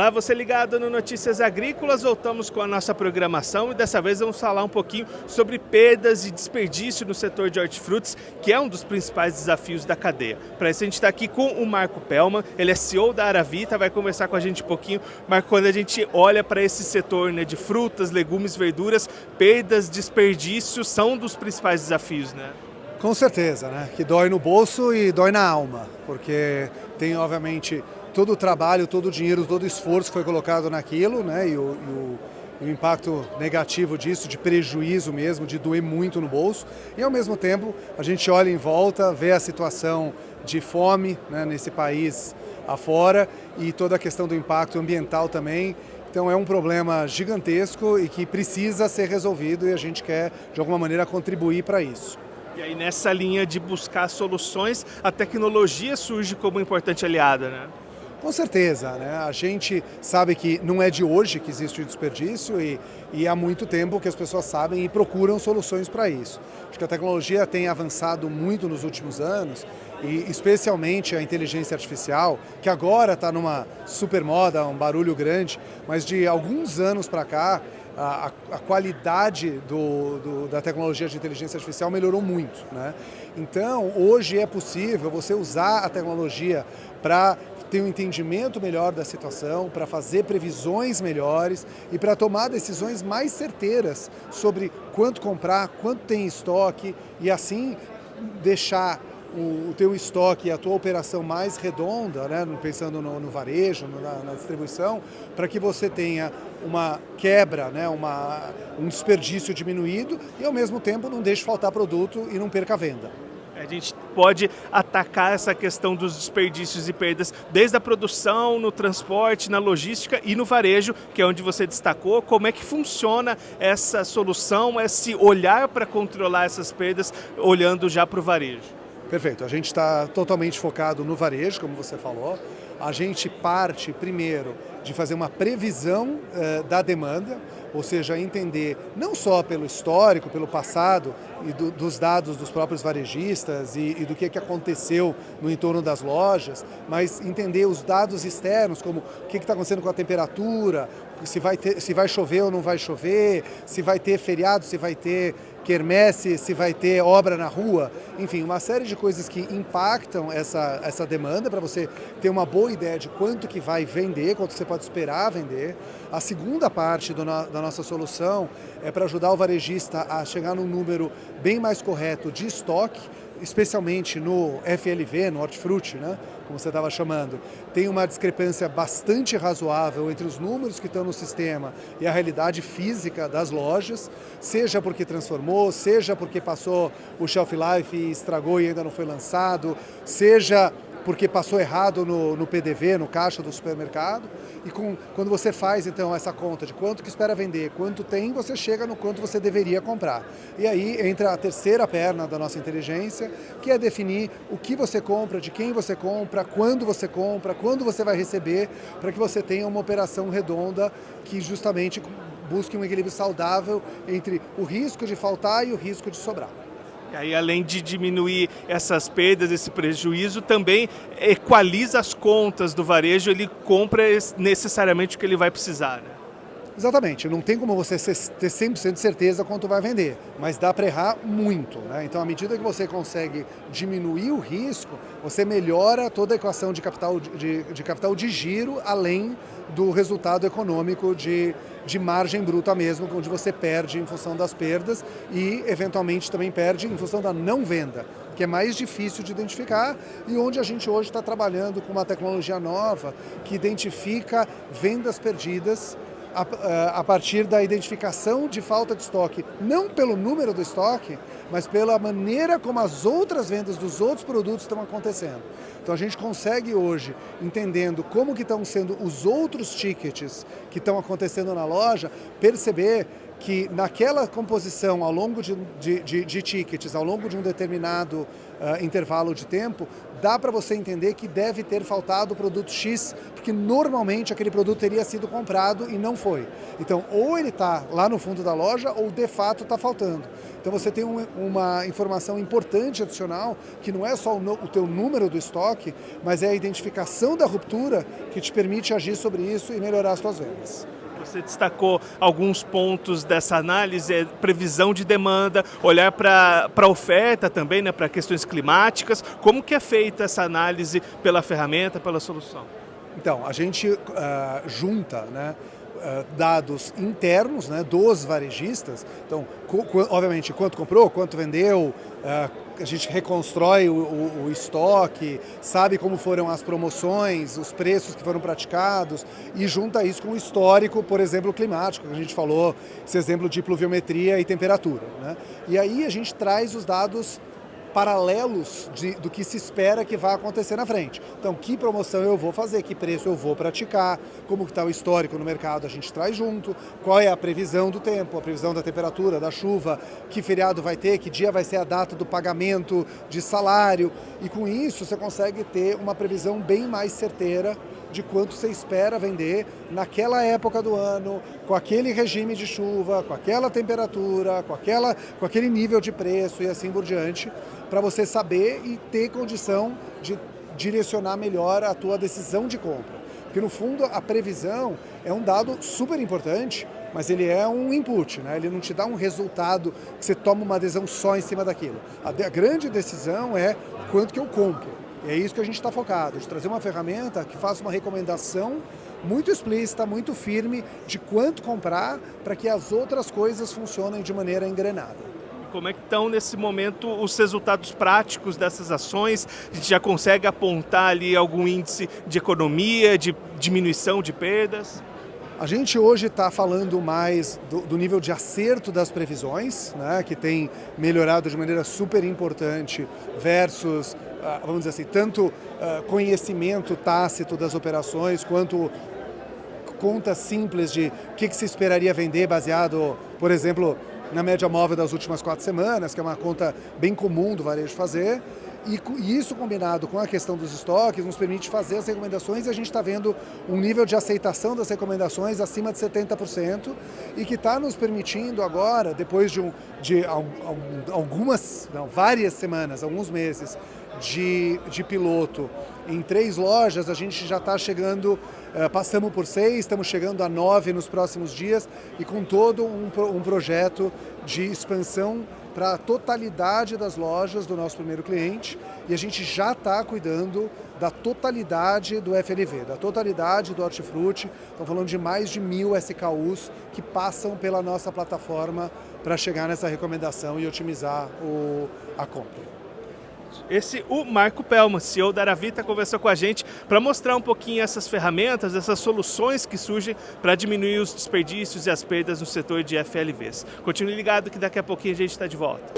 Olá, você ligado no Notícias Agrícolas, voltamos com a nossa programação e dessa vez vamos falar um pouquinho sobre perdas e desperdício no setor de hortifrutis, que é um dos principais desafios da cadeia. Para isso a gente está aqui com o Marco Pellmann, ele é CEO da Aravita, vai conversar com a gente um pouquinho. Marco, quando a gente olha para esse setor, né, de frutas, legumes, verduras, perdas, desperdícios são um dos principais desafios, né? Com certeza, né? Que dói no bolso e dói na alma, porque tem obviamente todo o trabalho, todo o dinheiro, todo o esforço que foi colocado naquilo, né? E o impacto negativo disso, de prejuízo mesmo, de doer muito no bolso. E ao mesmo tempo a gente olha em volta, vê a situação de fome, né, nesse país afora e toda a questão do impacto ambiental também. Então é um problema gigantesco e que precisa ser resolvido e a gente quer de alguma maneira contribuir para isso. E aí nessa linha de buscar soluções, a tecnologia surge como importante aliada, né? Com certeza, né? A gente sabe que não é de hoje que existe o desperdício e há muito tempo que as pessoas sabem e procuram soluções para isso. Acho que a tecnologia tem avançado muito nos últimos anos e especialmente a inteligência artificial, que agora está numa super moda, um barulho grande, mas de alguns anos para cá, a qualidade da tecnologia de inteligência artificial melhorou muito, né? Então, hoje é possível você usar a tecnologia para ter um entendimento melhor da situação, para fazer previsões melhores e para tomar decisões mais certeiras sobre quanto comprar, quanto tem em estoque e assim deixar o teu estoque e a tua operação mais redonda, né, pensando no varejo, na distribuição, para que você tenha uma quebra, né, um desperdício diminuído e ao mesmo tempo não deixe faltar produto e não perca a venda. A gente pode atacar essa questão dos desperdícios e perdas desde a produção, no transporte, na logística e no varejo, que é onde você destacou. Como é que funciona essa solução, esse olhar para controlar essas perdas, olhando já para o varejo? Perfeito, a gente está totalmente focado no varejo, como você falou. A gente parte primeiro de fazer uma previsão da demanda, ou seja, entender não só pelo histórico, pelo passado e dos dados dos próprios varejistas e do que aconteceu no entorno das lojas, mas entender os dados externos, como o que está acontecendo com a temperatura, se vai chover ou não vai chover, se vai ter feriado, se vai ter quermesse, se vai ter obra na rua, enfim, uma série de coisas que impactam essa demanda para você ter uma boa ideia de quanto que vai vender, quanto você pode esperar vender. A segunda parte da nossa solução é para ajudar o varejista a chegar num número bem mais correto de estoque, especialmente no FLV, no hortifruti, né, como você estava chamando. Tem uma discrepância bastante razoável entre os números que estão no sistema e a realidade física das lojas, seja porque transformou, seja porque passou o shelf life e estragou e ainda não foi lançado, seja porque passou errado no PDV, no caixa do supermercado. E quando você faz então essa conta de quanto que espera vender, quanto tem, você chega no quanto você deveria comprar. E aí entra a terceira perna da nossa inteligência, que é definir o que você compra, de quem você compra, quando você vai receber, para que você tenha uma operação redonda que justamente busque um equilíbrio saudável entre o risco de faltar e o risco de sobrar. E aí, além de diminuir essas perdas, esse prejuízo, também equaliza as contas do varejo, ele compra necessariamente o que ele vai precisar, né? Exatamente, não tem como você ter 100% de certeza quanto vai vender, mas dá para errar muito, né? Então, à medida que você consegue diminuir o risco, você melhora toda a equação de capital de giro, além do resultado econômico de margem bruta mesmo, onde você perde em função das perdas e, eventualmente, também perde em função da não venda, que é mais difícil de identificar e onde a gente hoje está trabalhando com uma tecnologia nova que identifica vendas perdidas a partir da identificação de falta de estoque, não pelo número do estoque, mas pela maneira como as outras vendas dos outros produtos estão acontecendo. Então a gente consegue hoje, entendendo como que estão sendo os outros tickets que estão acontecendo na loja, perceber que naquela composição, ao longo de tickets, ao longo de um determinado intervalo de tempo, dá para você entender que deve ter faltado o produto X, porque normalmente aquele produto teria sido comprado e não foi. Então, ou ele está lá no fundo da loja, ou de fato está faltando. Então você tem uma informação importante adicional, que não é só o teu número do estoque, mas é a identificação da ruptura que te permite agir sobre isso e melhorar as suas vendas. Você destacou alguns pontos dessa análise, previsão de demanda, olhar para a oferta também, né, para questões climáticas. Como que é feita essa análise pela ferramenta, pela solução? Então, a gente junta, né, dados internos, né, dos varejistas. Então, obviamente, quanto comprou, quanto vendeu, a gente reconstrói o estoque, sabe como foram as promoções, os preços que foram praticados e junta isso com o histórico, por exemplo, climático, que a gente falou, esse exemplo de pluviometria e temperatura, né? E aí a gente traz os dados paralelos do que se espera que vai acontecer na frente. Então, que promoção eu vou fazer, que preço eu vou praticar, como está o histórico no mercado, a gente traz junto, qual é a previsão do tempo, a previsão da temperatura, da chuva, que feriado vai ter, que dia vai ser a data do pagamento de salário, e com isso você consegue ter uma previsão bem mais certeira de quanto você espera vender naquela época do ano, com aquele regime de chuva, com aquela temperatura, com aquele nível de preço e assim por diante, para você saber e ter condição de direcionar melhor a tua decisão de compra. Porque no fundo a previsão é um dado super importante, mas ele é um input, né? Ele não te dá um resultado que você toma uma adesão só em cima daquilo. A grande decisão é quanto que eu compro. E é isso que a gente está focado, de trazer uma ferramenta que faça uma recomendação muito explícita, muito firme de quanto comprar para que as outras coisas funcionem de maneira engrenada. Como é que estão nesse momento os resultados práticos dessas ações? A gente já consegue apontar ali algum índice de economia, de diminuição de perdas? A gente hoje está falando mais do nível de acerto das previsões, né, que tem melhorado de maneira super importante versus, vamos dizer assim, tanto conhecimento tácito das operações quanto conta simples de o que se esperaria vender baseado, por exemplo, na média móvel das últimas 4 semanas, que é uma conta bem comum do varejo fazer. E isso combinado com a questão dos estoques nos permite fazer as recomendações e a gente está vendo um nível de aceitação das recomendações acima de 70% e que está nos permitindo agora, depois de várias semanas, alguns meses de piloto em 3 lojas, a gente já está chegando, passamos por 6, estamos chegando a 9 nos próximos dias e com todo um projeto de expansão para a totalidade das lojas do nosso primeiro cliente e a gente já está cuidando da totalidade do FLV, da totalidade do Hortifruti. Estamos falando de mais de 1000 SKUs que passam pela nossa plataforma para chegar nessa recomendação e otimizar a compra. O Marco Pelman, CEO da Aravita, conversou com a gente para mostrar um pouquinho essas ferramentas, essas soluções que surgem para diminuir os desperdícios e as perdas no setor de FLVs. Continue ligado que daqui a pouquinho a gente está de volta.